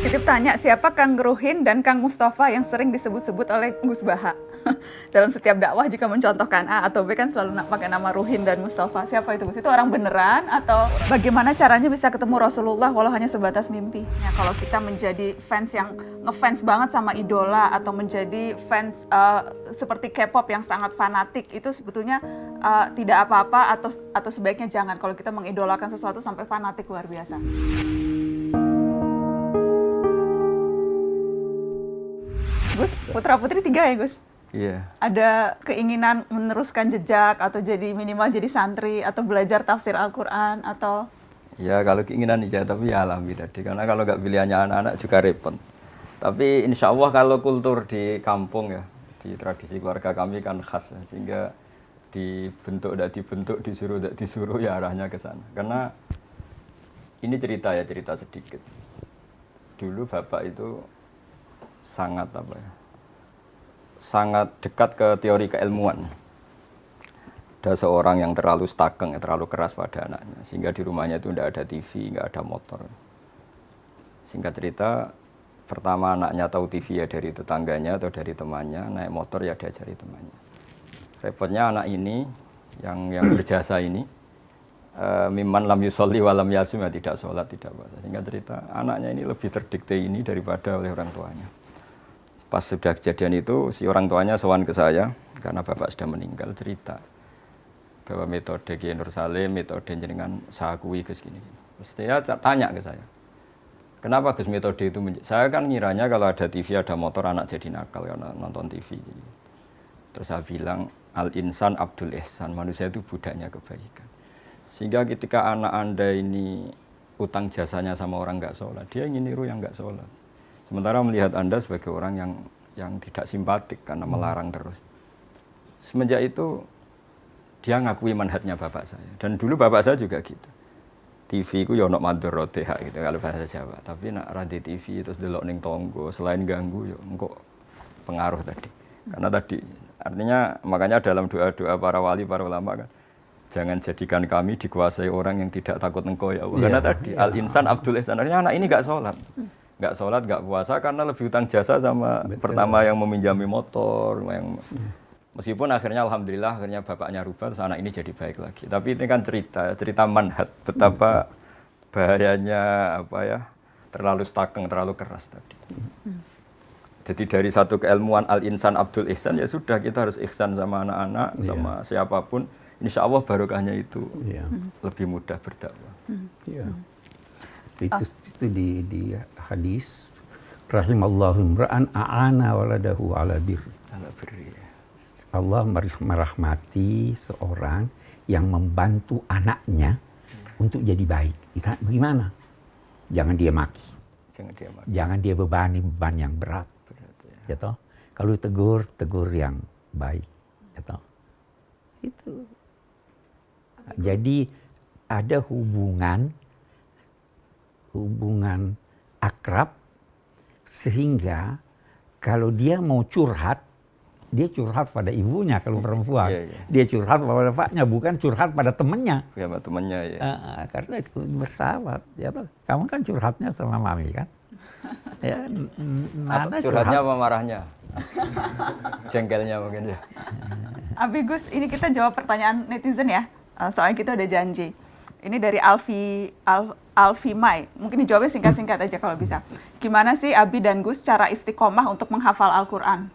Titip tanya, siapa Kang Gruhin dan Kang Mustafa yang sering disebut-sebut oleh Gus Baha? Dalam setiap dakwah jika mencontohkan A atau B kan selalu pakai nama Ruhin dan Mustafa. Siapa itu Gus? Itu orang beneran atau bagaimana caranya bisa ketemu Rasulullah walau hanya sebatas mimpi? Ya, kalau kita menjadi fans yang ngefans banget sama idola atau menjadi fans seperti K-pop yang sangat fanatik, itu sebetulnya tidak apa-apa atau sebaiknya jangan kalau kita mengidolakan sesuatu sampai fanatik luar biasa. Gus, putra-putri 3 ya Gus? Iya. Ada keinginan meneruskan jejak atau jadi minimal jadi santri atau belajar tafsir Al-Quran atau? Ya kalau keinginan iya, tapi ya alami tadi. Karena kalau nggak pilihannya anak-anak juga repot. Tapi insya Allah kalau kultur di kampung ya, di tradisi keluarga kami kan khas. Sehingga dibentuk, tidak dibentuk, disuruh, tidak disuruh ya arahnya ke sana. Karena ini cerita sedikit. Dulu bapak itu sangat dekat ke teori keilmuan. Ada seorang yang terlalu stakeng, terlalu keras pada anaknya, sehingga di rumahnya itu tidak ada TV, nggak ada motor. Singkat cerita, pertama anaknya tahu TV ya dari tetangganya atau dari temannya, naik motor ya diajari temannya. Repotnya anak ini yang berjasa ini, mimman lam yusolli wa lam yasum, ya tidak sholat, tidak puasa. Singkat cerita, anaknya ini lebih terdikte ini daripada oleh orang tuanya. Pas sudah kejadian itu, si orang tuanya sowan ke saya, karena bapak sudah meninggal, cerita bahwa metode Kiai Nur Salim, metode jenengan saya akui Gus gini. Terus dia tanya ke saya, kenapa Gus metode itu? Saya kan ngiranya kalau ada TV, ada motor, anak jadi nakal karena nonton TV. Terus saya bilang, al-insan abdul ihsan, manusia itu budaknya kebaikan. Sehingga ketika anak Anda ini utang jasanya sama orang nggak sholat, dia ingin niru yang nggak sholat. Sementara melihat Anda sebagai orang yang tidak simpatik karena melarang terus. Semenjak itu dia ngakui manhajnya bapak saya. Dan dulu bapak saya juga gitu. TV ku ya ono madharote gitu kalau bahasa Jawa. Tapi nak radio TV terus delok ning tonggo selain ganggu ya engko pengaruh tadi. Karena tadi artinya makanya dalam doa-doa para wali, para ulama kan, jangan jadikan kami dikuasai orang yang tidak takut engkau ya Allah. Karena tadi al-insan abdul ihsan, artinya anak ini enggak sholat. Nggak sholat, nggak puasa karena lebih utang jasa sama pertama yang meminjami motor, meskipun akhirnya alhamdulillah akhirnya bapaknya rubah, terus anak ini jadi baik lagi. Tapi ini kan cerita manhaj betapa bahayanya terlalu stakeng, terlalu keras tadi. Jadi dari satu keilmuan al-insan abdul ihsan ya sudah kita harus ihsan sama anak-anak, sama siapapun. Insya Allah barokahnya itu lebih mudah berdakwah. Itu di hadis rahimallahu imra'an a'ana waladahu ala birri. Allah merahmati seorang yang membantu anaknya untuk jadi baik. Bagaimana? Jangan dia maki. Jangan dia bebani beban yang berat. Ya toh? Kalau tegur yang baik. Ya toh? Itu. Jadi ada hubungan akrab sehingga kalau dia mau curhat, dia curhat pada ibunya kalau perempuan. Dia curhat pada bapaknya, bukan curhat pada temannya. Ya, pada temannya ya. Karena itu bersahabat. Ya, kamu kan curhatnya sama mami kan? Ya, Nana curhatnya apa marahnya? Jengkelnya mungkin ya. Abi Gus, ini kita jawab pertanyaan netizen ya. Soalnya kita udah janji. Ini dari Alfi Mai. Mungkin dijawabnya singkat-singkat aja kalau bisa. Gimana sih Abi dan Gus cara istiqomah untuk menghafal Al-Quran?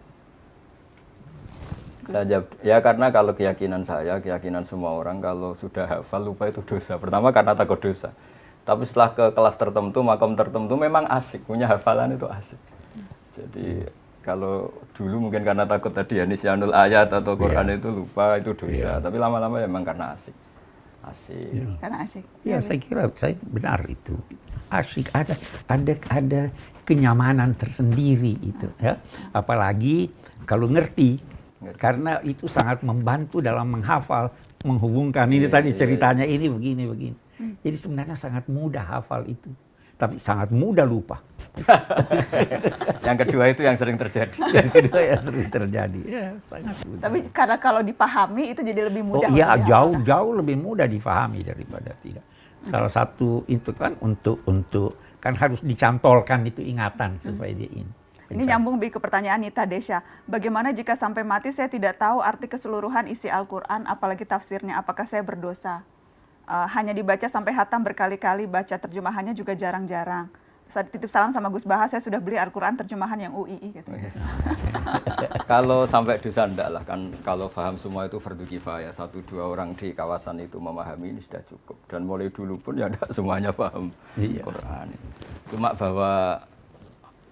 Saya jawab, ya karena kalau keyakinan saya, keyakinan semua orang kalau sudah hafal lupa itu dosa. Pertama karena takut dosa. Tapi setelah ke kelas tertentu, makom tertentu memang asik. Punya hafalan itu asik. Jadi kalau dulu mungkin karena takut tadi ya nisyanul ayat atau Quran itu lupa itu dosa. Tapi lama-lama memang karena asik. Karena asik. Ya, saya kira saya benar itu. Asik, ada kenyamanan tersendiri itu ya. Apalagi kalau ngerti. Karena itu sangat membantu dalam menghafal, menghubungkan ini tadi ceritanya ini begini. Jadi sebenarnya sangat mudah hafal itu. Tapi sangat mudah lupa. Yang kedua itu yang sering terjadi. Ya, sangat mudah. Tapi karena kalau dipahami itu jadi lebih mudah. Oh iya, jauh lebih mudah dipahami daripada tidak. Salah satu itu kan untuk kan harus dicantolkan itu ingatan supaya dia ini. Ini nyambung ke pertanyaan Nita Desya. Bagaimana jika sampai mati saya tidak tahu arti keseluruhan isi Al-Quran, apalagi tafsirnya? Apakah saya berdosa? Hanya dibaca sampai hatam berkali-kali, baca terjemahannya juga jarang-jarang. Saat titip salam sama Gus Baha, saya sudah beli Al-Quran terjemahan yang UII. Gitu. Kalau sampai dosa enggak lah, kan kalau paham semua itu fardu kifayah, 1-2 orang di kawasan itu memahami ini sudah cukup. Dan mulai dulu pun ya enggak semuanya paham Quran. Cuma bahwa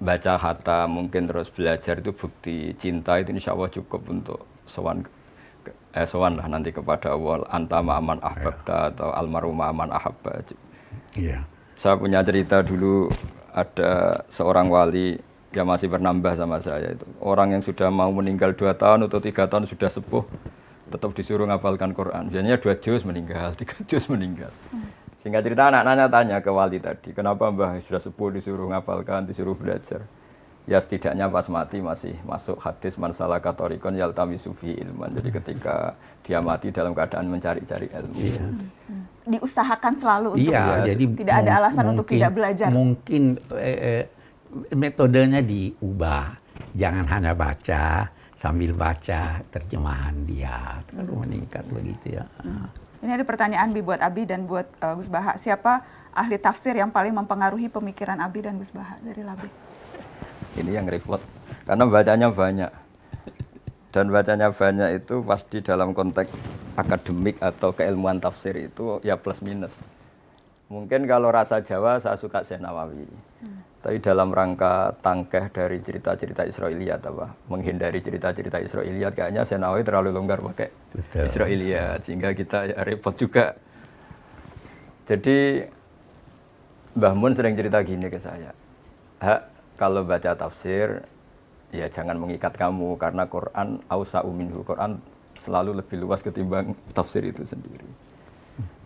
baca hatam mungkin terus belajar itu bukti cinta itu insya Allah cukup untuk sowan lah nanti kepada Allah, anta ma'aman ahbabta atau almaru ma'aman ahabba. Iya. Saya punya cerita dulu, ada seorang wali yang masih bernambah sama saya itu. Orang yang sudah mau meninggal 2 tahun atau 3 tahun sudah sepuh, tetap disuruh ngapalkan Quran. Biasanya 2 juz meninggal, 3 juz meninggal. Sehingga cerita anak-anaknya tanya ke wali tadi, kenapa mbah sudah sepuh disuruh ngapalkan, disuruh belajar? Ya setidaknya pas mati masih masuk hadis man salaka thariqan yaltamisu fihi ilman. Jadi ketika dia mati dalam keadaan mencari-cari ilmu. Iya. Diusahakan selalu untuk jadi tidak ada alasan untuk tidak belajar. Mungkin metodenya diubah. Jangan hanya baca, sambil baca terjemahan dia. Terlalu meningkat begitu ya. Ini ada pertanyaan buat Abi dan buat Gus Baha. Siapa ahli tafsir yang paling mempengaruhi pemikiran Abi dan Gus Baha dari Labi? Ini yang repot, karena bacanya banyak. Dan bacanya banyak itu pasti dalam konteks akademik atau keilmuan tafsir itu ya plus minus. Mungkin kalau rasa Jawa saya suka Syekh Nawawi. Tapi dalam rangka tangkeh dari cerita-cerita Israiliyat apa, menghindari cerita-cerita Israiliyat kayaknya Syekh Nawawi terlalu longgar pakai Israiliyat sehingga kita ya repot juga. Jadi Mbah Mun sering cerita gini ke saya. Kalau baca tafsir, ya jangan mengikat kamu, karena Quran awsa'u minhu, Quran selalu lebih luas ketimbang tafsir itu sendiri.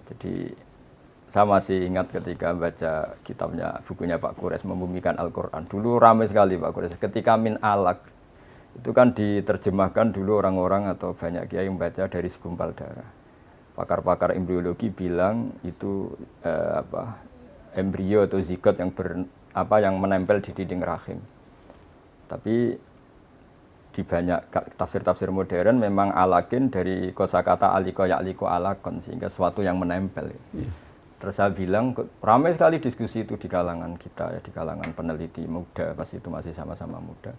Jadi saya masih ingat ketika baca kitabnya, bukunya Pak Quraisy Membumikan Al-Quran. Dulu ramai sekali Pak Quraisy, ketika min alaq, itu kan diterjemahkan dulu orang-orang atau banyak kiai yang baca dari segumpal darah. Pakar-pakar embriologi bilang itu embrio atau zigot yang menempel di dinding rahim. Tapi di banyak tafsir-tafsir modern memang alakin dari kosakata aliko ya'liko alakon, sehingga sesuatu yang menempel. Terus saya bilang, ramai sekali diskusi itu di kalangan kita, ya, di kalangan peneliti muda, pas itu masih sama-sama muda.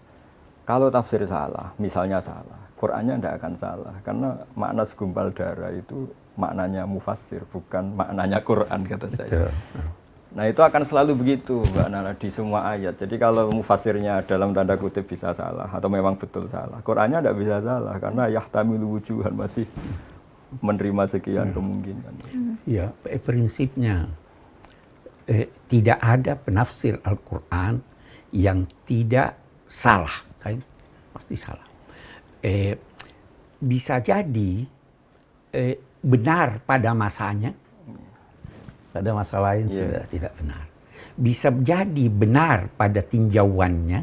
Kalau tafsir salah, misalnya salah, Qur'annya tidak akan salah, karena makna segumpal darah itu maknanya mufassir, bukan maknanya Qur'an, kata saya. Nah itu akan selalu begitu Mbak Nana di semua ayat. Jadi kalau mufasirnya dalam tanda kutip bisa salah atau memang betul salah, Qur'annya tidak bisa salah karena yahtamilu wujuhan, masih menerima sekian kemungkinan. Ya, prinsipnya tidak ada penafsir Al-Quran yang tidak salah. Saya pasti salah. Bisa jadi benar pada masanya, pada masa lain sudah tidak benar. Bisa jadi benar pada tinjauannya,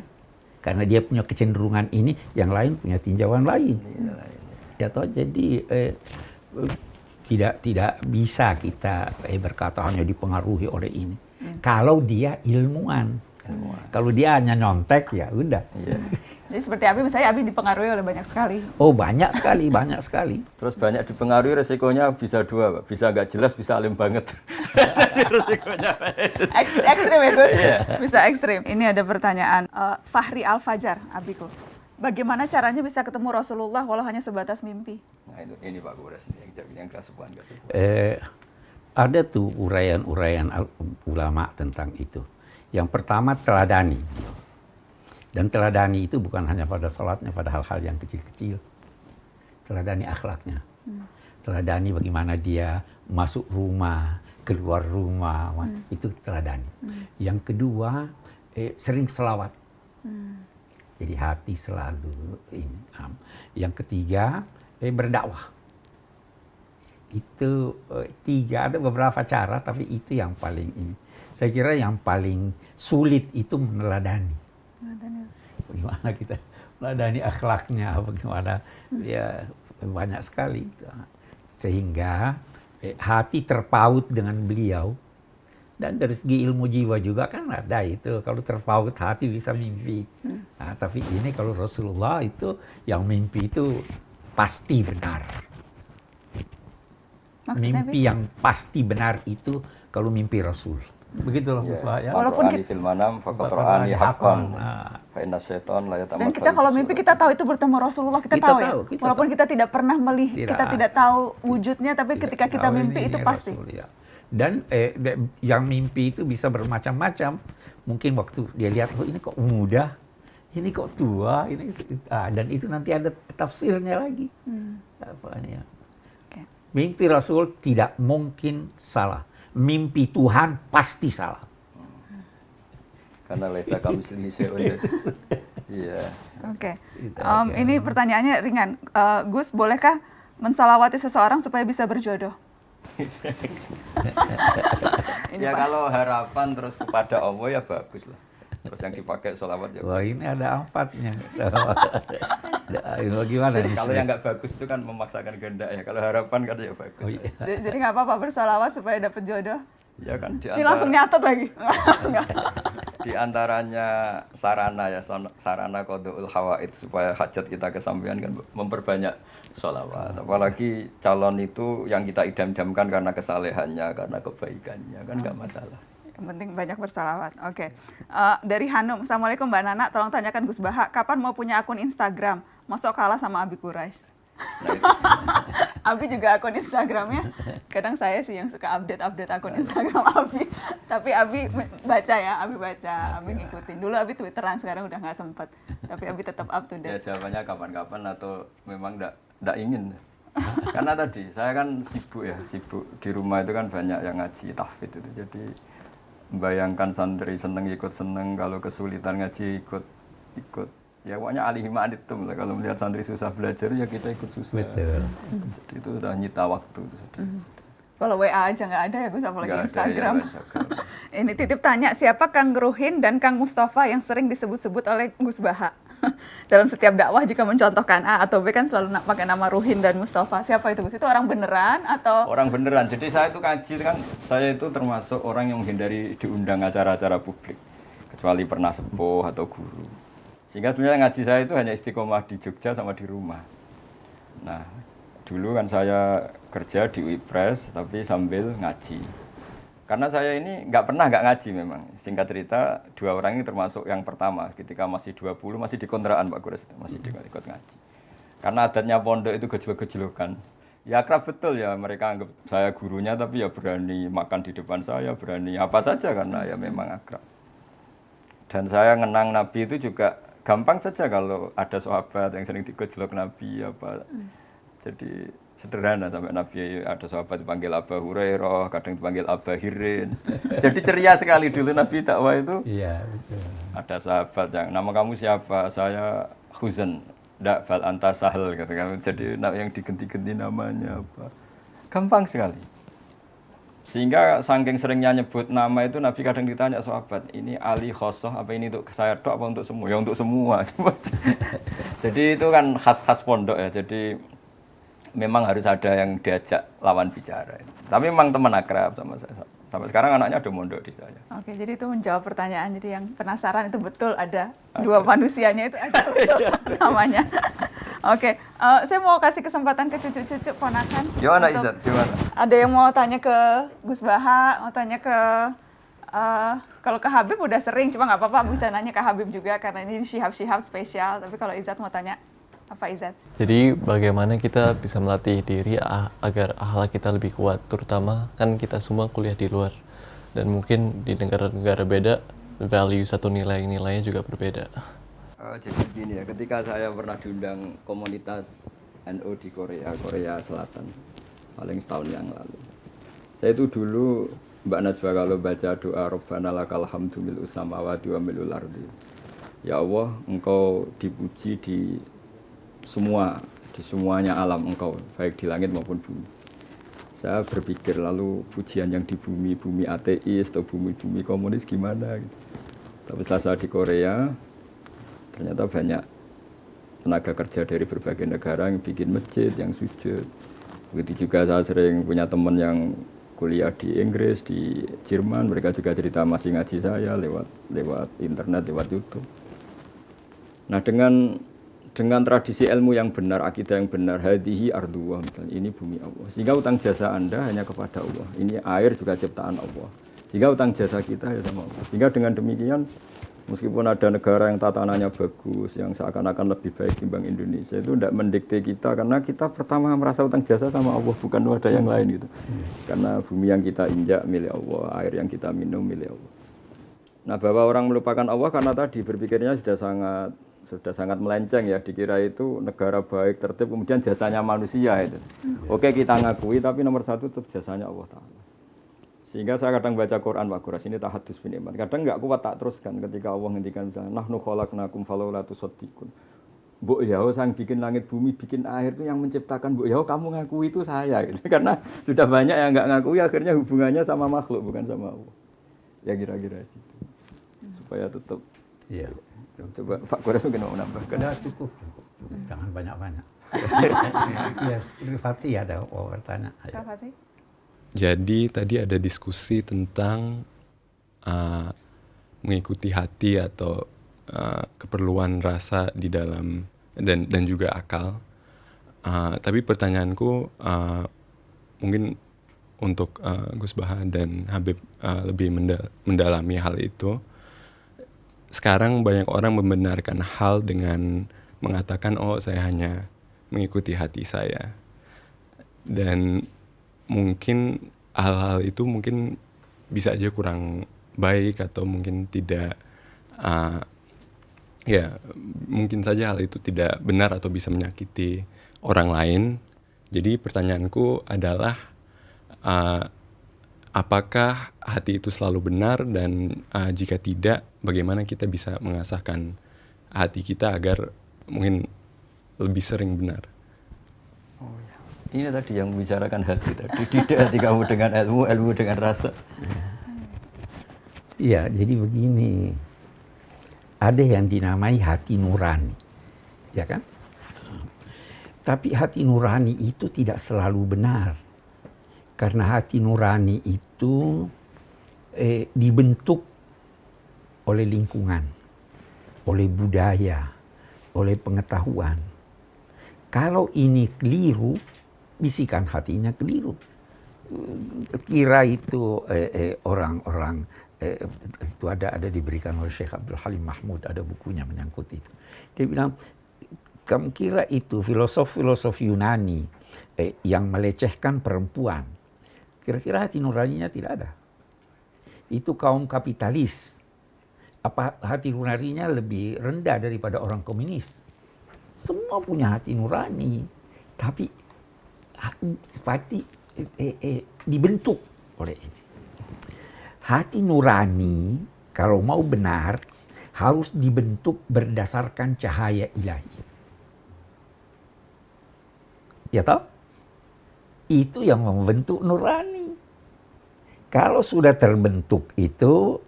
karena dia punya kecenderungan ini, yang lain punya tinjauan lain. Ya toh, jadi tidak bisa kita berkata hanya dipengaruhi oleh ini. Kalau dia ilmuwan. Kalau dia hanya nyontek ya udah. Jadi seperti Abi, misalnya Abi dipengaruhi oleh banyak sekali. Oh banyak sekali. Terus banyak dipengaruhi, resikonya bisa 2, Pak. Bisa nggak jelas, bisa alim banget. Resikonya ekstrim ya Gus, bisa ekstrim. Ini ada pertanyaan, Fahri Al-Fajar, Abiku. Bagaimana caranya bisa ketemu Rasulullah walau hanya sebatas mimpi? Nah ini Pak Gores yang kasuhan. Ada tuh uraian-uraian ulama tentang itu. Yang pertama teladani. Dan teladani itu bukan hanya pada salatnya, pada hal-hal yang kecil-kecil. Teladani akhlaknya. Teladani bagaimana dia masuk rumah, keluar rumah, itu teladani. Yang kedua, sering selawat. Jadi hati selalu ini. Yang ketiga, berdakwah. Itu 3, ada beberapa cara, tapi itu yang paling ini. Saya kira yang paling sulit itu meneladani. Bagaimana kita meneladani akhlaknya, bagaimana ya banyak sekali. Sehingga hati terpaut dengan beliau Dan dari segi ilmu jiwa juga kan ada itu. Kalau terpaut hati bisa mimpi. Nah, tapi ini kalau Rasulullah itu yang mimpi itu pasti benar. Maksudnya, Mimpi yang pasti benar itu kalau mimpi Rasul. Begitu loh Gus Wah, ya. Walaupun Walaupun fil manam faqad ra'ani haqqan. Nah, Fa inna syaitan la yatamatsalu. dan kita kalau mimpi kita tahu itu bertemu Rasulullah, kita tahu ya. kita Walaupun tahu. kita tidak pernah melihat, Tidak. kita tidak tahu wujudnya, tapi ketika kita tahu mimpi ini itu pasti. Rasul, ya. Dan yang mimpi itu bisa bermacam-macam. Mungkin waktu dia lihat, oh ini kok muda, ini kok tua, dan itu nanti ada tafsirnya lagi. Apanya? Oke. Mimpi Rasul tidak mungkin salah. Mimpi Tuhan pasti salah. Karena laisa kamitslihi syai'un. Iya. Oke. Ini pertanyaannya ringan. Gus, bolehkah mensalawati seseorang supaya bisa berjodoh? Ya kalau harapan terus kepada Allah ya bagus lah. Terus yang dipakai sholawat ya. Wah, ini ada 4-nya. Bagaimana nih? Kalau yang nggak bagus itu kan memaksakan kehendak ya. Kalau harapan kan ya bagus. Oh, iya. Jadi nggak apa-apa bersalawat supaya dapat jodoh? Ya kan di Ini langsung nyatet lagi. Nggak. di antaranya sarana ya, sarana qadul hawa itu supaya hajat kita kesampaian kan memperbanyak sholawat. Apalagi calon itu yang kita idam-idamkan karena kesalehannya, karena kebaikannya kan nggak masalah. Yang penting banyak bersalawat. Oke. Dari Hanum, Assalamualaikum Mbak Nana, tolong tanyakan Gus Baha, kapan mau punya akun Instagram? Masuk kalah sama Abi Quraisy. Nah, itu. Abi juga akun Instagramnya, kadang saya sih yang suka update akun Instagram Abi. Tapi Abi baca ya, Abi baca, Abi ngikutin. Dulu Abi Twitteran, sekarang udah nggak sempet. Tapi Abi tetap up to Ya date. jawabannya kapan-kapan atau memang nggak ingin. Karena tadi saya kan sibuk di rumah itu kan banyak yang ngaji tahfidz itu. Jadi membayangkan santri seneng ikut seneng, kalau kesulitan ngaji ikut. Ya pokoknya alihima anitum lah, kalau melihat santri susah belajar ya kita ikut susah. Betul. Jadi itu udah nyita waktu. Kalau WA aja nggak ada ya Gus, apalagi Nggak ada, Instagram. ya, Instagram. Ini titip tanya, siapa Kang Ruhin dan Kang Mustafa yang sering disebut-sebut oleh Gus Baha? Dalam setiap dakwah jika mencontohkan A atau B kan selalu pakai nama Ruhin dan Mustafa. Siapa itu Gus? Itu orang beneran atau? Orang beneran. Jadi saya itu ngaji kan, saya itu termasuk orang yang menghindari diundang acara-acara publik, kecuali pernah sepuh atau guru. Sehingga sebenarnya ngaji saya itu hanya istiqomah di Jogja sama di rumah. Nah, dulu kan saya kerja di UIPres tapi sambil ngaji. Karena saya ini nggak ngaji memang. Singkat cerita, 2 orang ini termasuk yang pertama. Ketika masih 20, masih di kontrakan Pak Gures, masih ikut ngaji. Karena adatnya pondok itu gejlok-gejlokan. Ya akrab betul ya, mereka anggap saya gurunya tapi ya berani makan di depan saya, berani apa saja karena ya memang akrab. Dan saya ngenang Nabi itu juga gampang saja kalau ada sahabat yang sering digojlok Nabi apa. Jadi sederhana sampai Nabi ada sahabat dipanggil Abu Hurairah, kadang dipanggil Abu Hirin. Jadi ceria sekali dulu Nabi dakwah itu. Iya, betul. Ada sahabat yang nama kamu siapa? Saya Huzan. Ndak bal anta sahel gitu kan. Jadi yang diganti-ganti namanya apa. Gampang sekali. Sehingga saking seringnya nyebut nama itu Nabi kadang ditanya sahabat, ini Ali khosoh apa ini untuk saya tok apa untuk semua? Ya untuk semua. Jadi itu kan khas-khas pondok ya. Jadi memang harus ada yang diajak lawan bicara. Tapi memang teman akrab sama saya. Sampai sekarang anaknya ada mondok di saya. Oke, jadi itu menjawab pertanyaan. Jadi yang penasaran itu betul ada 2 manusianya itu ada betul namanya. Oke, saya mau kasih kesempatan ke cucu-cucu ponakan. Gimana Izat? Gimana? Ada yang mau tanya ke Gus Baha, mau tanya ke kalau ke Habib udah sering, cuma nggak apa-apa bisa nanya ke Habib juga karena ini Syihab spesial. Tapi kalau Izat mau tanya apa Izat? Jadi bagaimana kita bisa melatih diri agar akhlak kita lebih kuat, terutama kan kita semua kuliah di luar dan mungkin di negara-negara beda value atau nilai-nilainya juga berbeda. Jadi begini ya, ketika saya pernah diundang komunitas NU di Korea Selatan, paling setahun yang lalu. Saya itu dulu Mbak Najwa kalau baca doa Rabbana lakal hamdu mil'us samawati wa mil'ul ardi. Ya Allah, Engkau dipuji di semuanya alam Engkau, baik di langit maupun bumi. Saya berpikir lalu pujian yang di bumi ateis atau bumi komunis gimana gitu. Tapi setelah saya di Korea, ternyata banyak tenaga kerja dari berbagai negara yang bikin masjid, yang sujud. Begitu juga saya sering punya teman yang kuliah di Inggris, di Jerman, mereka juga cerita masih ngaji saya lewat internet, lewat YouTube. Nah, dengan tradisi ilmu yang benar, akidah yang benar, hadhihi ardullah misalnya, ini bumi Allah. Sehingga utang jasa Anda hanya kepada Allah. Ini air juga ciptaan Allah. Sehingga utang jasa kita ya sama Allah. Sehingga dengan demikian, meskipun ada negara yang tatanannya bagus, yang seakan-akan lebih baik timbang Indonesia, itu tidak mendikte kita, karena kita pertama merasa utang jasa sama Allah, bukan ada yang lain gitu. Karena bumi yang kita injak milik Allah, air yang kita minum milik Allah. Nah, bahwa orang melupakan Allah karena tadi berpikirnya sudah sangat melenceng ya, dikira itu negara baik, tertib, kemudian jasanya manusia itu. Oke, kita ngakui, tapi nomor satu tetap jasanya Allah Ta'ala. Sehingga saya kadang baca Quran, Pak Quras, ini tahadus bin iman. Kadang nggak kuat tak teruskan ketika Allah ngendikan misalnya, nahnu khalaqnakum falaula tusaddiqun. Mbok Yahoo sang bikin langit bumi, bikin air itu yang menciptakan Mbok Yahoo, kamu ngakui itu saya gitu. Karena sudah banyak yang nggak ngakui, akhirnya hubungannya sama makhluk bukan sama Allah. Ya kira-kira gitu. Supaya tetap. Iya. Coba Pak Quras mungkin mau nambahkan. Udah cukup. Jangan banyak-banyak. Ya, Rifati ada mau bertanya. Kak Fatih? Jadi tadi ada diskusi tentang mengikuti hati atau keperluan rasa di dalam dan juga akal. Tapi pertanyaanku mungkin untuk Gus Baha dan Habib lebih mendalami hal itu. Sekarang banyak orang membenarkan hal dengan mengatakan, oh saya hanya mengikuti hati saya. Dan mungkin hal-hal itu mungkin bisa aja kurang baik atau mungkin tidak, ya mungkin saja hal itu tidak benar atau bisa menyakiti orang lain. Jadi pertanyaanku adalah, apakah hati itu selalu benar, dan jika tidak, bagaimana kita bisa mengasahkan hati kita agar mungkin lebih sering benar? Ini tadi yang membicarakan hati tadi, tidak hati kamu dengan ilmu, ilmu dengan rasa. Iya, jadi begini. Ada yang dinamai hati nurani, ya kan? Tapi hati nurani itu tidak selalu benar. Karena hati nurani itu dibentuk oleh lingkungan, oleh budaya, oleh pengetahuan. Kalau ini keliru, bisikan hatinya keliru. Kira itu orang-orang itu ada diberikan oleh Syekh Abdul Halim Mahmud, ada bukunya menyangkut itu. Dia bilang, kamu kira itu filosof Yunani yang melecehkan perempuan, kira-kira hati nuraninya tidak ada. Itu kaum kapitalis. Apa hati nuraninya lebih rendah daripada orang komunis? Semua punya hati nurani, tapi hati dibentuk oleh ini. Hati nurani kalau mau benar harus dibentuk berdasarkan cahaya ilahi. Ya toh? Itu yang membentuk nurani. Kalau sudah terbentuk itu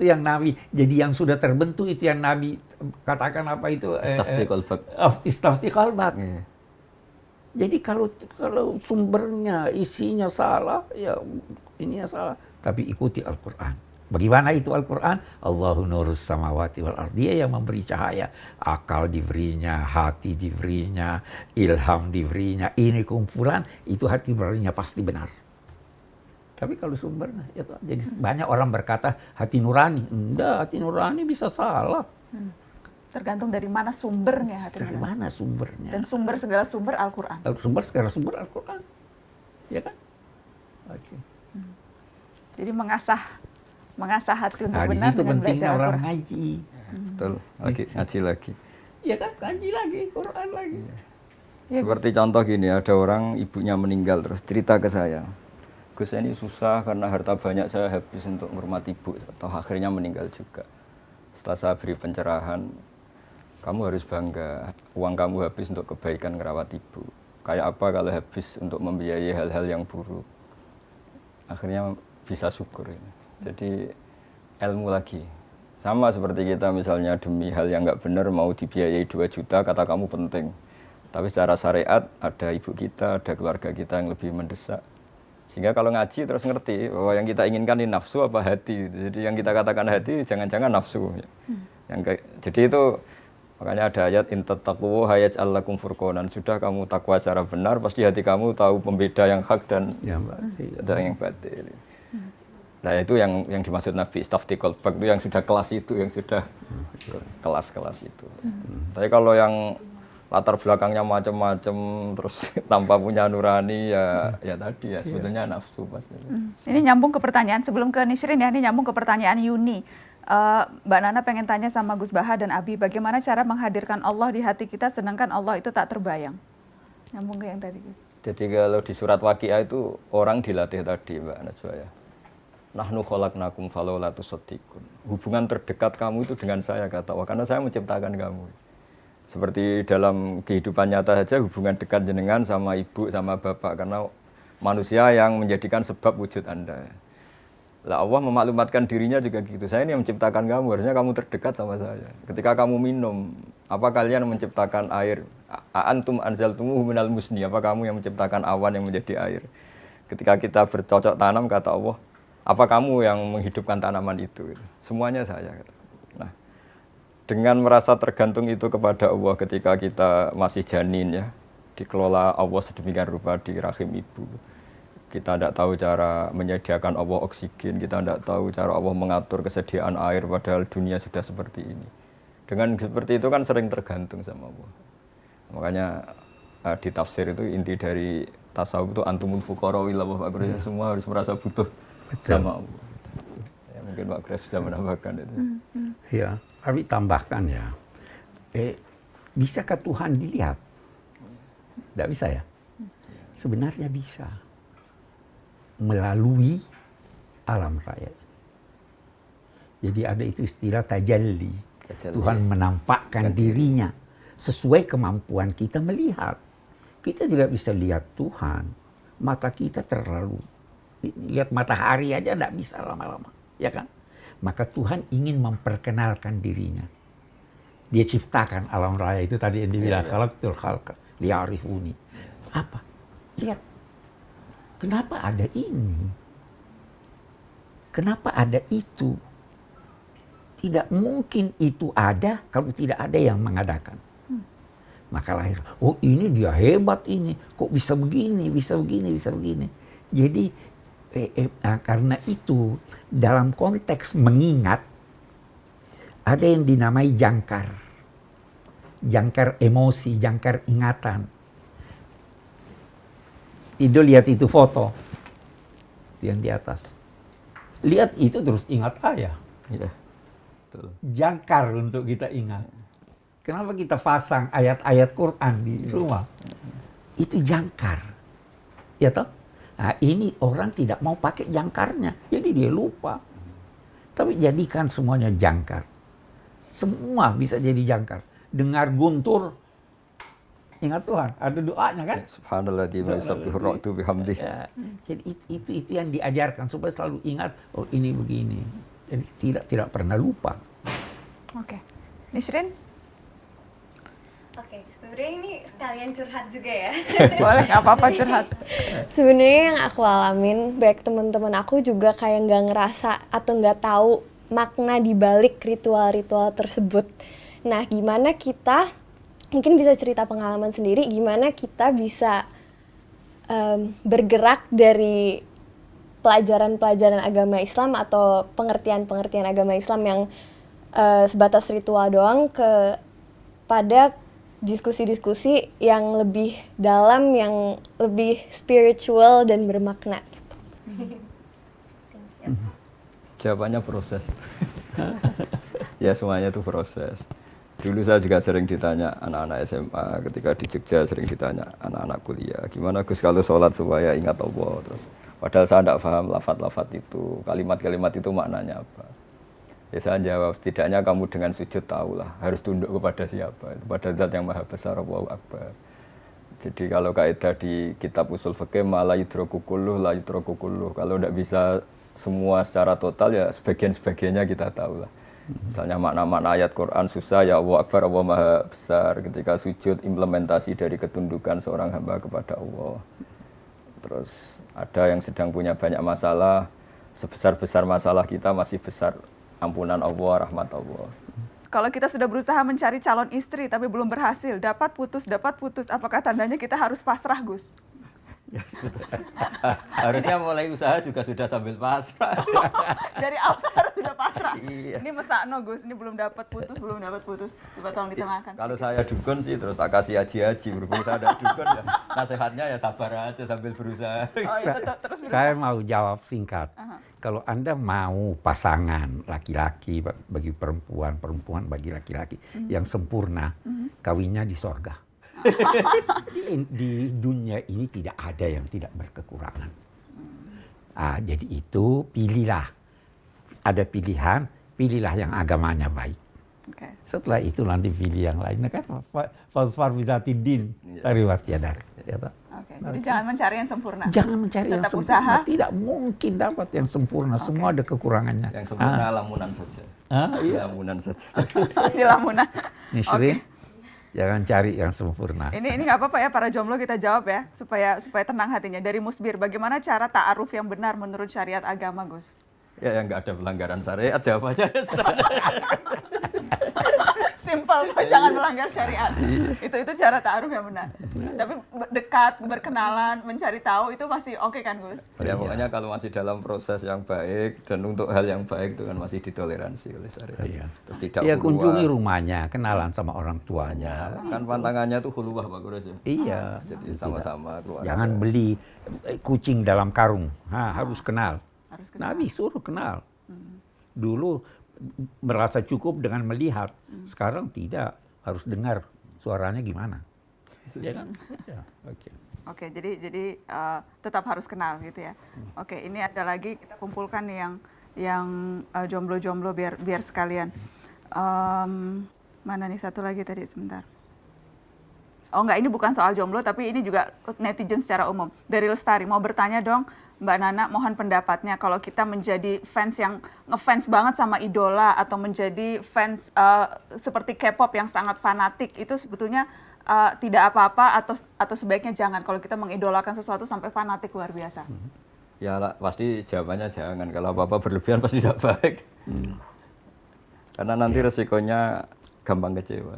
yang Nabi. Jadi yang sudah terbentuk itu yang Nabi katakan apa itu? Istafti qalbak. Jadi kalau sumbernya, isinya salah, ya ininya salah. Tapi ikuti Al-Quran. Bagaimana itu Al-Quran? Allahu nurus samawati wal ardh. Dia yang memberi cahaya. Akal diberinya, hati diberinya, ilham diberinya. Ini kumpulan, itu hati nuraninya pasti benar. Tapi kalau sumbernya, ya toh, jadi banyak orang berkata hati nurani. Enggak, hati nurani bisa salah. Tergantung dari mana sumbernya hati Dari nurani. mana sumbernya? Dan segala sumber Al-Quran. Segala sumber Al-Quran. Ya kan? Oke. Jadi mengasah hati untuk Nah, di benar situ dengan pentingnya belajar orang Al-Quran. ngaji. Betul, ngaji lagi. Ya kan, ngaji lagi, Quran lagi. Ya, Seperti contoh gini, ada orang ibunya meninggal terus cerita ke saya, Gus ini susah karena harta banyak saya habis untuk menghormati ibu, atau akhirnya meninggal juga. Setelah saya beri pencerahan, kamu harus bangga, uang kamu habis untuk kebaikan ngerawat ibu. Kayak apa kalau habis untuk membiayai hal-hal yang buruk? Akhirnya bisa syukur. Jadi ilmu lagi. Sama seperti kita misalnya demi hal yang nggak benar mau dibiayai 2 juta, kata kamu penting. Tapi secara syariat ada ibu kita, ada keluarga kita yang lebih mendesak. Sehingga kalau ngaji terus ngerti bahwa yang kita inginkan ini nafsu apa hati. Jadi yang kita katakan hati jangan-jangan nafsu. Jadi itu makanya ada ayat intattaqu hayaj'al lakum furqanan. Sudah kamu takwa secara benar, pasti hati kamu tahu pembeda yang hak dan yang batil. Nah itu yang dimaksud Nabi istaftiqul bak itu yang sudah kelas itu, yang sudah kelas-kelas itu. Tapi kalau yang latar belakangnya macam-macam terus tanpa punya nurani ya tadi ya sebetulnya nafsu pasti. Ini nyambung ke pertanyaan sebelum ke Nishrin ya, ini nyambung ke pertanyaan Yuni. Mbak Nana pengen tanya sama Gus Baha dan Abi, bagaimana cara menghadirkan Allah di hati kita sedangkan Allah itu tak terbayang? Nyambung ke yang tadi Gus. Jadi kalau di surat Waqiah itu orang dilatih tadi Mbak Najwa ya. Nahnu khalaqnakum falaula tusaddiqun. Hubungan terdekat kamu itu dengan saya kata Allah, karena saya menciptakan kamu. Seperti dalam kehidupan nyata saja hubungan dekat jenengan sama ibu sama bapak karena manusia yang menjadikan sebab wujud Anda. Lah Allah memaklumatkan dirinya juga gitu. Saya ini yang menciptakan kamu, harusnya kamu terdekat sama saya. Ketika kamu minum, apa kalian menciptakan air? Antum anzaltumuhu minal musni, apa kamu yang menciptakan awan yang menjadi air? Ketika kita bercocok tanam kata Allah, apa kamu yang menghidupkan tanaman itu? Semuanya saya. Nah, dengan merasa tergantung itu kepada Allah ketika kita masih janin ya, dikelola Allah sedemikian rupa di rahim ibu. Kita tidak tahu cara menyediakan Allah oksigen, kita tidak tahu cara Allah mengatur kesediaan air padahal dunia sudah seperti ini. Dengan seperti itu kan sering tergantung sama Allah. Makanya di tafsir itu inti dari tasawuf itu antumul fuqara ila Allah, semua harus merasa butuh sama Allah. Ya, mungkin Pak Graf bisa menambahkan itu. Ya, tapi tambahkan ya. Bisakah Tuhan dilihat? Tidak bisa ya? Sebenarnya bisa. Melalui alam raya. Jadi ada itu istilah tajalli. Tuhan menampakkan dirinya sesuai kemampuan kita melihat. Kita tidak bisa lihat Tuhan. Mata kita terlalu lihat matahari aja tidak bisa lama-lama, ya kan? Maka Tuhan ingin memperkenalkan dirinya. Dia ciptakan alam raya itu tadi yang dibilang khalaqtul khalqa liya'rifuni. Apa? Lihat. Kenapa ada ini? Kenapa ada itu? Tidak mungkin itu ada kalau tidak ada yang mengadakan. Maka lahir, oh ini dia hebat ini. Kok bisa begini, bisa begini, bisa begini. Jadi karena itu dalam konteks mengingat ada yang dinamai jangkar. Jangkar emosi, jangkar ingatan. Itu lihat itu foto yang di atas. Lihat itu terus ingat ayah. Ya, betul. Jangkar untuk kita ingat. Kenapa kita pasang ayat-ayat Quran di rumah? Itu jangkar. Ya toh? Nah, ini orang tidak mau pakai jangkarnya. Jadi dia lupa. Tapi jadikan semuanya jangkar. Semua bisa jadi jangkar. Dengar guntur, ingat Tuhan, ada doanya kan? Subhanallah di yusabbihu ra'du bihamdih. Ya, jadi itu yang diajarkan supaya selalu ingat, oh ini begini. Jadi tidak pernah lupa. Oke. Nishrin? Oke, sebenarnya ini sekalian curhat juga ya. Boleh, nggak apa-apa curhat. Sebenarnya yang aku alamin, baik teman-teman aku juga kayak nggak ngerasa atau nggak tahu makna di balik ritual-ritual tersebut. Nah, gimana kita, mungkin bisa cerita pengalaman sendiri, gimana kita bisa bergerak dari pelajaran-pelajaran agama Islam atau pengertian-pengertian agama Islam yang sebatas ritual doang pada diskusi-diskusi yang lebih dalam, yang lebih spiritual dan bermakna. Jawabannya proses. Ya semuanya itu proses. Dulu saya juga sering ditanya anak-anak SMA, ketika di Jogja sering ditanya anak-anak kuliah, gimana Gus kalau sholat supaya ingat Allah? Terus, padahal saya tidak paham lafaz-lafaz itu, kalimat-kalimat itu maknanya apa. Ya saya jawab, setidaknya kamu dengan sujud tahulah, harus tunduk kepada siapa, kepada Zat yang Maha Besar, Allahu Akbar. Jadi kalau kaidah di kitab usul fikih, ma la yudraku kulluh, la yudraku kulluh. Kalau tidak bisa semua secara total, ya sebagian-sebagiannya kita tahulah. Misalnya makna-makna ayat Quran susah, ya Allah Akbar, Allah Maha Besar. Ketika sujud, implementasi dari ketundukan seorang hamba kepada Allah. terus ada yang sedang punya banyak masalah, sebesar-besar masalah kita masih besar ampunan Allah, rahmat Allah. Kalau kita sudah berusaha mencari calon istri tapi belum berhasil, dapat putus, apakah tandanya kita harus pasrah, Gus? Harusnya mulai usaha juga sudah sambil pasrah. Dari awal harus sudah pasrah. Iya. Ini mesakno, Gus, ini belum dapat putus. Coba tolong ditengahkan. Kalau saya dukun sih terus tak kasih aji-aji, berhubung saya ada dukun ya. Nasihatnya ya sabar aja sambil berusaha. Oh, itu terus berusaha. Saya mau jawab singkat. Kalau Anda mau pasangan laki-laki bagi perempuan, perempuan bagi laki-laki yang sempurna, kawinnya di sorga. Di dunia ini tidak ada yang tidak berkekurangan. Jadi itu pilihlah. Ada pilihan, pilihlah yang agamanya baik. Oke. Setelah itu nanti pilih yang lainnya kan. Fasfar bizatidin, tariwat yadak. Oke. Jadi jangan mencari yang sempurna. Jangan mencari yang Tetap sempurna. usaha. Tidak mungkin dapat yang sempurna. Semua ada kekurangannya. Yang sempurna lamunan saja. Iya. Lamunan saja. Di lamunan. Nisrin, jangan cari yang sempurna. Ini nggak apa-apa ya para jomblo, kita jawab ya supaya tenang hatinya. Dari Musbir, bagaimana cara ta'aruf yang benar menurut syariat agama, Gus? Ya yang nggak ada pelanggaran syariat jawabannya. Simpel, jangan melanggar syariat. Itu cara ta'aruf yang benar. Tapi dekat, berkenalan, mencari tahu itu masih oke kan, Gus? Ya pokoknya kalau masih dalam proses yang baik dan untuk hal yang baik itu kan masih ditoleransi oleh syariat. Iya. Terus tidak Ya huluwah. kunjungi rumahnya, kenalan sama orang tuanya. Kan pantangannya tuh huluwah Pak Guru ya. Iya. Jadi sama-sama keluar. Jangan beli kucing dalam karung. Harus kenal. Harus kenal. Nabi suruh kenal. Dulu merasa cukup dengan melihat. Sekarang tidak. Harus dengar suaranya gimana. Ya kan? Ya, oke. Oke, jadi tetap harus kenal gitu ya. Oke, ini ada lagi kita kumpulkan nih yang jomblo-jomblo biar sekalian. Mana nih satu lagi tadi sebentar. Oh enggak, ini bukan soal jomblo tapi ini juga netizen secara umum. Dari Lestari mau bertanya dong, Mbak Nana, mohon pendapatnya kalau kita menjadi fans yang ngefans banget sama idola atau menjadi fans seperti K-pop yang sangat fanatik, itu sebetulnya tidak apa-apa atau sebaiknya jangan kalau kita mengidolakan sesuatu sampai fanatik luar biasa? Ya lah, pasti jawabannya jangan. Kalau apa-apa berlebihan pasti tidak baik. Karena nanti resikonya gampang kecewa.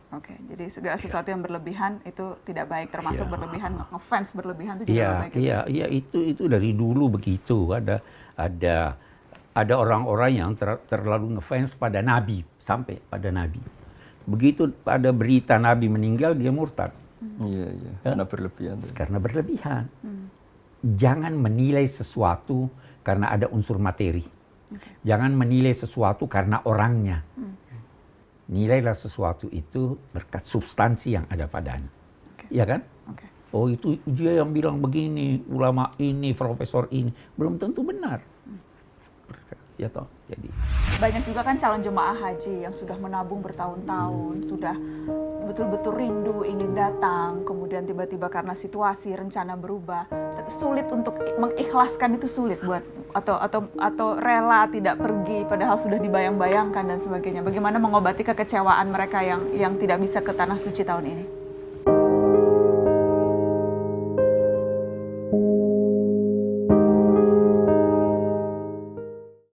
Oke, jadi segala sesuatu yang berlebihan itu tidak baik, termasuk berlebihan, ngefans berlebihan itu juga tidak baik. Iya, itu dari dulu begitu. Ada orang-orang yang terlalu ngefans pada Nabi, sampai pada Nabi. Begitu ada berita Nabi meninggal, dia murtad. Iya, karena berlebihan. Karena berlebihan. Jangan menilai sesuatu karena ada unsur materi. Jangan menilai sesuatu karena orangnya. Nilailah sesuatu itu berkat substansi yang ada padanya. Iya kan? Oh itu dia yang bilang begini, ulama ini, profesor ini. Belum tentu benar. Ya toh, jadi. Banyak juga kan calon jemaah haji yang sudah menabung bertahun-tahun, sudah betul-betul rindu ingin datang, kemudian tiba-tiba karena situasi, rencana berubah, sulit untuk mengikhlaskan, itu sulit buat atau rela tidak pergi padahal sudah dibayang-bayangkan dan sebagainya. Bagaimana mengobati kekecewaan mereka yang tidak bisa ke tanah suci tahun ini?